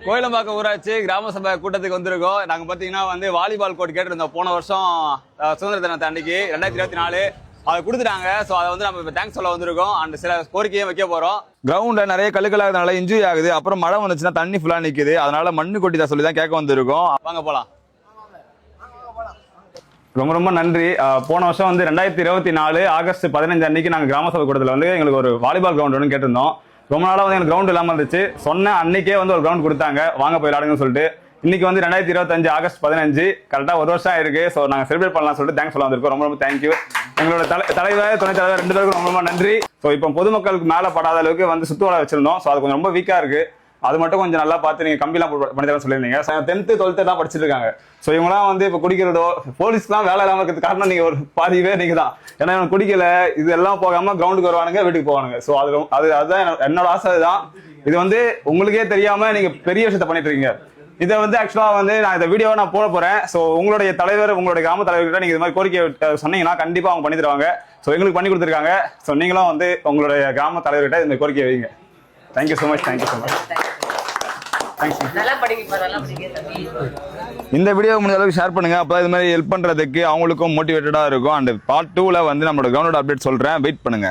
கோயிலம்பாக்கம் ஊராட்சி கிராம சபை கூட்டத்துக்கு வந்திருக்கோம். நாங்க பாத்தீங்கன்னா வந்து வாலிபால் கோர்ட் கேட்டிருந்தோம் போன வருஷம் சுதந்திர தினத்தை அன்னைக்கு 2024 அதை கொடுத்துட்டாங்க. ஸோ அதை வந்து நம்ம இப்போ தேங்க்ஸ் சொல்ல வந்திருக்கோம். அண்ட் சில கோரிக்கையும் வைக்க போறோம். கிரவுண்ட்ல நிறைய கல்லுகள் ஆகுதுனால இன்ஜுரி ஆகுது. அப்புறம் மழை வந்துச்சுன்னா தண்ணி ஃபுல்லா நிக்குது. அதனால மண்ணு கொட்டி தான் சொல்லி தான் கேட்க வந்திருக்கோம். வாங்க போலாம். ரொம்ப ரொம்ப நன்றி. போன வருஷம் வந்து 2024 ஆகஸ்ட் 15 அன்னைக்கு நாங்கள் கிராம சபை கூட்டத்தில் வந்து எங்களுக்கு ஒரு வாலிபால் கிரவுண்ட் ஒன்று கேட்டிருந்தோம். ரொம்ப நாளாக வந்து எனக்கு கிரவுண்ட் இல்லாமல் இருந்துச்சு. சொன்ன அன்னைக்கே வந்து ஒரு கிரவுண்ட் கொடுத்தாங்க, வாங்க போய் விளையாடுங்கன்னு சொல்லிட்டு. இன்னைக்கு வந்து 2025 ஆகஸ்ட் 15 கரெக்டாக ஒரு வருஷம் ஆயிருக்கு. ஸோ நாங்கள் செலிப்ரேட் பண்ணலாம் சொல்லிட்டு தேங்க்ஸ் சொல்ல வந்திருக்கோம். ரொம்ப ரொம்ப தேங்க்யூ. எங்களோட தலைவர் துணைத் தலைவர் 2 பேருக்கும் ரொம்ப ரொம்ப நன்றி. ஸோ இப்போ பொதுமக்களுக்கு மேலே படாத அளவுக்கு வந்து சுற்றுவலை வச்சிருந்தோம். ஸோ அது கொஞ்சம் ரொம்ப வீக்காக இருக்கு. அது மட்டும் கொஞ்சம் நல்லா பார்த்து நீங்கள் கம்பிலாம் பண்ணி தர சொல்லியிருந்தீங்க. 10th 12th தான் படிச்சுட்டு இருக்காங்க. ஸோ இவங்களாம் வந்து இப்போ குடிக்கிறதோ போலீஸ்க்குலாம் வேலை இல்லாமல் இருக்கிறது காரணம் நீங்கள் ஒரு பாதி பேர் நீங்கள் தான். ஏன்னா இவங்க குடிக்கல, இது எல்லாம் போகாமல் கிரவுண்டுக்கு வருவானுங்க, வீட்டுக்கு போவானுங்க. ஸோ அதுதான் என்னோட ஆசை தான். இது வந்து உங்களுக்கே தெரியாமல் நீங்கள் பெரிய விஷயத்த பண்ணிட்டு இருக்கீங்க. இதை வந்து ஆக்சுவலாக வந்து நான் இந்த வீடியோவை நான் போட போகிறேன். ஸோ உங்களுடைய தலைவர், உங்களுடைய கிராம தலைவர்கிட்ட நீங்கள் இது மாதிரி கோரிக்கை சொன்னீங்கன்னா கண்டிப்பாக அவங்க பண்ணி தருவாங்க. ஸோ எங்களுக்கு பண்ணி கொடுத்துருக்காங்க. ஸோ நீங்களும் வந்து உங்களுடைய கிராம தலைவர்கிட்ட இந்த கோரிக்கை வைங்க. Thank you so much. Thank you so much. இந்த வீடியோ முடிஞ்ச அளவுக்கு ஷேர் பண்ணுங்க. அப்போ இது மாதிரி ஹெல்ப் பண்றதுக்கு அவங்களுக்கும் மோட்டிவேட்டடா இருக்கும். அண்ட் பார்ட் 2ல வந்து நம்மளோட கிரவுண்ட் அப்டேட் சொல்றேன், வெயிட் பண்ணுங்க.